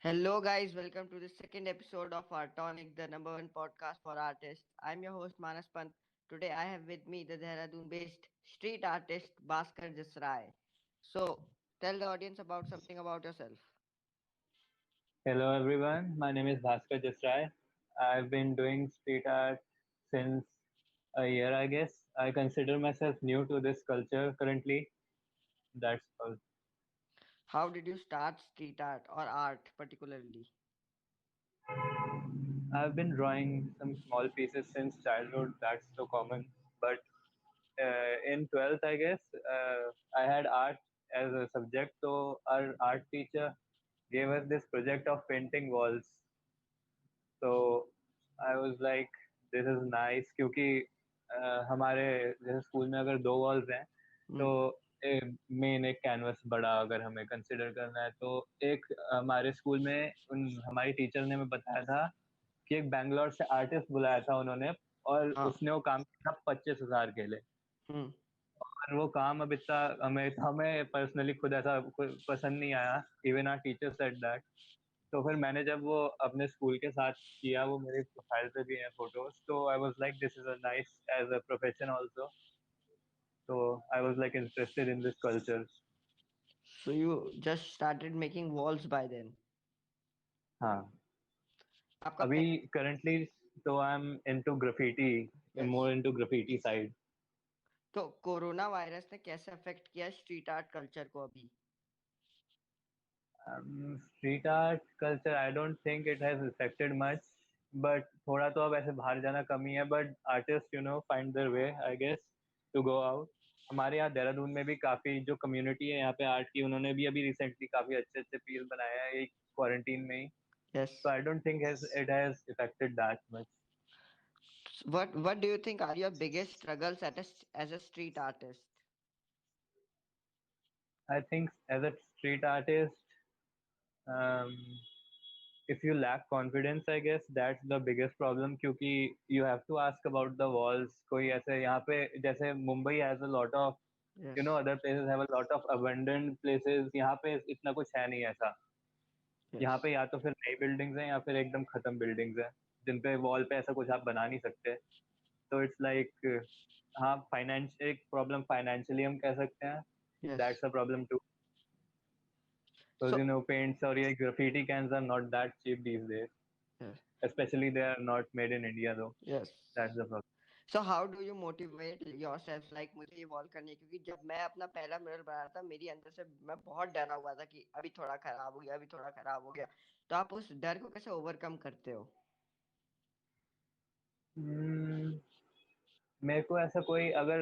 Hello, guys. Welcome to the second episode of Artonic, the number one podcast for artists. I'm your host, Manas Pant. Today, I have with me the Dehradun based street artist, Bhaskar Jasrai. So, tell the audience about something about yourself. Hello everyone, my name is Bhaskar Jasrai. I've been doing street art since a year, I guess. I consider myself new to this culture currently. That's all. How did you start street art or art particularly? I've been drawing some small pieces since childhood, that's so common. But in 12th, I guess, I had art as a subject, so our art teacher gave us this project of painting walls. तो I was like this is nice क्योंकि हमारे जैसे school में अगर दो walls हैं तो Hmm. Main एक कैनवस बड़ा अगर हमें कंसिडर करना है तो एक हमारे स्कूल में उन हमारी टीचर ने हमें बताया था कि एक बैंगलोर से आर्टिस्ट बुलाया था उन्होंने और हाँ. उसने वो काम किया 25,000 के लिए Hmm. और वो काम अब इतना हमें हमें पर्सनली खुद ऐसा पसंद नहीं आया even our teacher said that तो फिर मैंने जब वो अपने स्कूल के साथ किया वो मेरे प्रोफाइल पे भी हैं फोटोज तो I was like this is a nice as a profession also तो I was like interested in this culture So, you just started making walls by then. हाँ आपका अभी करंटली तो I am into graffiti yes. More into graffiti side तो corona virus ने कैसे affect किया street art culture को अभी? Street art culture I don't think it has affected much but थोड़ा तो अब ऐसे बाहर जाना कम ही है but artist find their way I guess to go out हमारे यहाँ देहरादून में भी काफी जो कम्युनिटी है यहाँ पे आर्ट की उन्होंने भी अभी रिसेंटली काफी अच्छे अच्छे पीस बनाए हैं एक क्वारंटीन में ही यस. तो आई don't think it has affected that much What do you think are your biggest struggles as a street artist? I think as a street artist if you lack confidence I guess that's the biggest problem क्योंकि you have to ask about the walls कोई ऐसे यहाँ पे जैसे Mumbai has a lot of Yes. other places have a lot of abandoned places यहाँ पे इतना कुछ है नहीं ऐसा यहाँ Yes. पे या तो फिर नई बिल्डिंग्स हैं या फिर एकदम खत्म बिल्डिंग्स हैं जिन पे वॉल पे ऐसा कुछ आप बना नहीं सकते तो इट्स लाइक हाँ फाइनेंस एक प्रॉब्लम फाइनेंशियली हम कह सकते हैं Yes. That's a problem too because So paints or ये graffiti cans are not that cheap these days yes. especially they are not made in India though Yes. that's the problem So how do you motivate yourself? Like मुझे ये wall करनी है क्योंकि जब मैं अपना पहला मिरर बनाया था मेरी अंदर से मैं बहुत डरा हुआ था कि अभी थोड़ा खराब हो गया, अभी थोड़ा खराब हो गया. तो आप उस डर को कैसे ओवरकम करते हो? Hmm, मेरे को ऐसा कोई अगर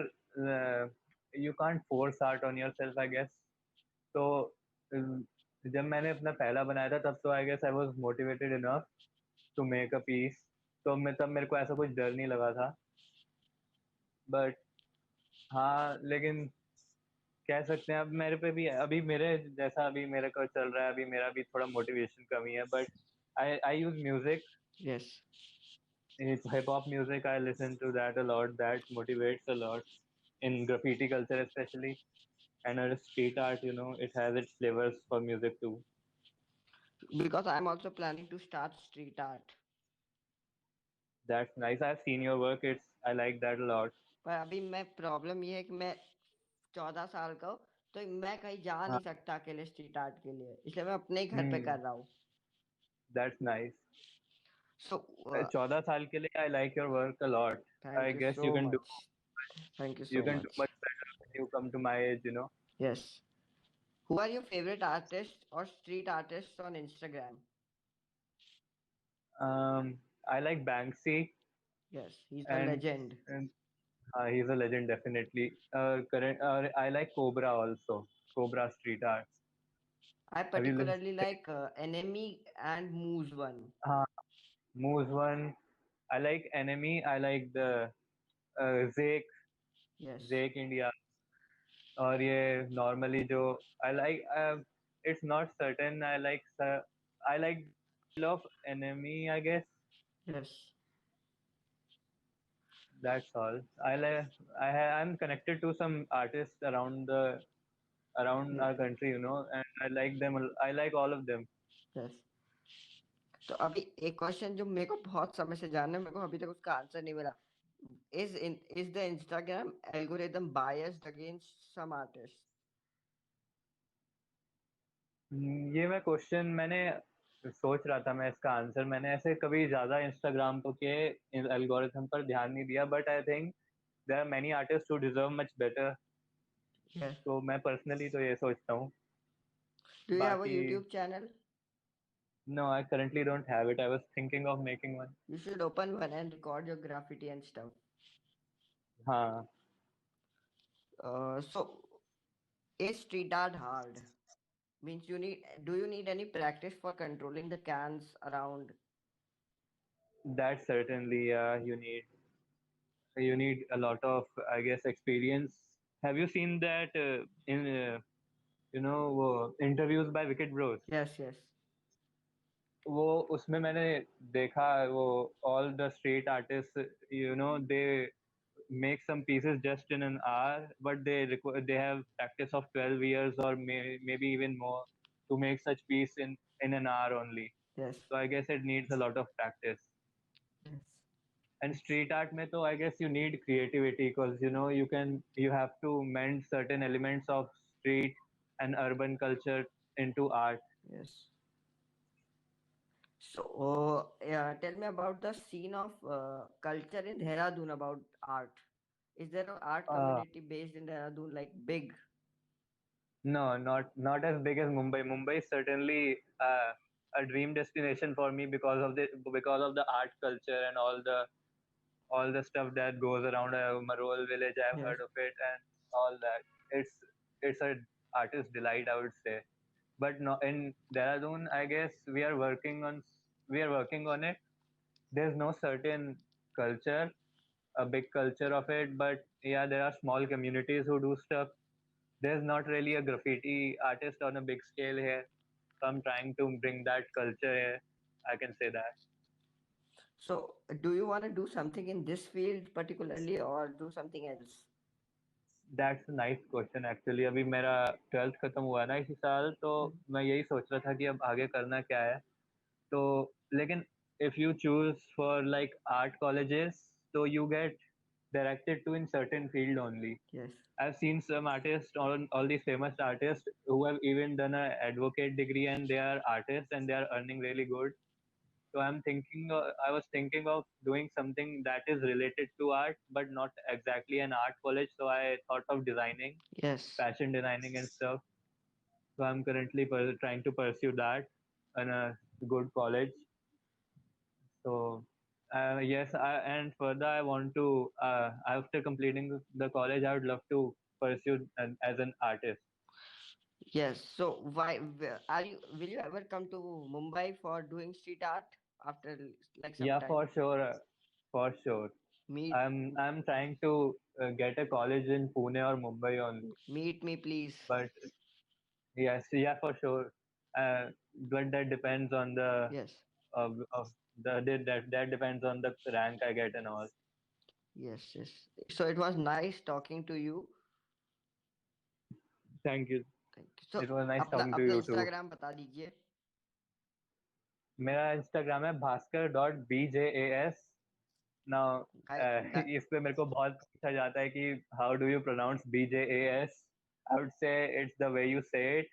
you can't force art on yourself I guess तो जब मैंने अपना पहला बनाया था तब तो I guess I was motivated enough to make a piece तो मैं तब मेरे को ऐसा कुछ डर नहीं लगा था बट हाँ लेकिन कह सकते हैं अब मेरे पे भी अभी मेरे जैसा अभी मेरे को चल रहा है अभी मेरा भी थोड़ा मोटिवेशन कमी है but I I use music Yes. It's hip hop music. I listen to that a lot. That motivates a lot in graffiti culture, especially. And street art, it has its flavors for music too. Because I'm also planning to start street art. That's nice. I've seen your work. I like that a lot. पर अभी मैं problem ये है कि मैं 14 साल का हूँ तो मैं कहीं जा हाँ, नहीं सकता अकेले स्ट्रीट आर्ट के लिए इसलिए मैं अपने ही घर पे कर hmm, रहा हूँ. that's nice. सो 14 साल के लिए I like your work a lot. I thank you guess so much. Thank you you so can do much. much better when you come to my age. Yes. Who are your favorite artists or street artists on Instagram? I like Banksy Yes, he's the and, legend. and he's a legend definitely. I like Cobra also. Cobra Street Art. I Have you listened? particularly like Enemy and Moose one. हाँ Moose one. I like Enemy. I like the Zake Yes. Zake India और ये normally जो I like it's not certain I like of Enemy I guess Yes. that's all I'm connected to some artists around Mm, our country and I like them I like all of them yes. तो अभी एक question जो मेरे को बहुत समय से जानना है, मेरे को अभी तक उसका आंसर नहीं मिला. Is the Instagram algorithm biased against some artists? ये मैं क्वेश्चन मैंने सोच रहा था, मैं इसका आंसर मैंने ऐसे कभी ज़्यादा इंस्टाग्राम के एल्गोरिथम पर ध्यान नहीं दिया, but I think there are many artist who deserve much better. Yes. तो मैं पर्सनली तो ये सोचता हूँ. Do you have a बाकी YouTube channel? No, I currently don't have it. I was thinking of making one. You should open one and record your graffiti and stuff. हाँ. So is street art hard? Means do you need any practice for controlling the cans around? That certainly, you need a lot of, I guess, experience. Have you seen that in interviews by Wicked Bros? Yes, yes. वो उसमें मैंने देखा, वो all the street artists, they make some pieces just in an hour, but they have practice of 12 years or maybe even more to make such piece in an hour only. Yes. So I guess it needs a lot of practice. Yes. And street art mein to I guess you need creativity, because you have to mend certain elements of street and urban culture into art. Yes. So, tell me about the scene of culture in Dehradun about art. Is there an art uh, community based in Dehradun, like big? no, not as big as Mumbai is certainly a dream destination for me because of the art culture and all the stuff that goes around Marol village. I've Yes. heard of it and all that. It's a artist delight, I would say. But no, in Dehradun, I guess we are working on it. There's no certain culture, a big culture of it, but yeah, there are small communities who do stuff. There's not really a graffiti artist on a big scale here. So I'm trying to bring that culture here. I can say that. So, do you want to do something in this field particularly or do something else? That's a nice question actually. अभी मेरा 12th खत्म हुआ ना इसी साल, तो मैं यही सोच रहा था कि अब आगे करना क्या है. तो लेकिन if you choose for like art colleges, so you get directed to in certain field only. Yes. I've seen some artists, all these famous artists who have even done an advocate degree and they are artists and they are earning really good. So I was thinking of doing something that is related to art, but not exactly an art college. So I thought of designing, Yes. fashion designing and stuff. So I'm currently trying to pursue that in a good college. So yes, and further I want to, after completing the college, I would love to pursue as an artist. Yes. So, will you ever come to Mumbai for doing street art after like some Yeah, time? for sure, for sure. Meet I'm trying to get a college in Pune or Mumbai only. meet me, please. But yes, yeah, for sure. But that depends on the Yes. of that depends on the rank I get and all. Yes. Yes. So it was nice talking to you. Thank you. Thank you. So It was nice अपना talking to अपना you too. Instagram बता दीजिए. मेरा Instagram है bhaskar.bjas. Now इस पे मेरे को बहुत पूछा जाता है कि how do you pronounce BJAS? I would say it's the way you say it.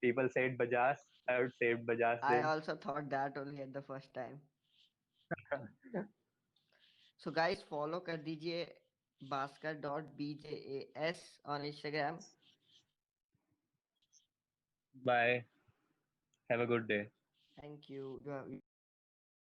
People say it Bajas. I would say it Bajas I then. also thought that only at the first time. So guys, follow कर दीजिए bhaskar.bjas on Instagram. Bye. Have a good day. Thank you. You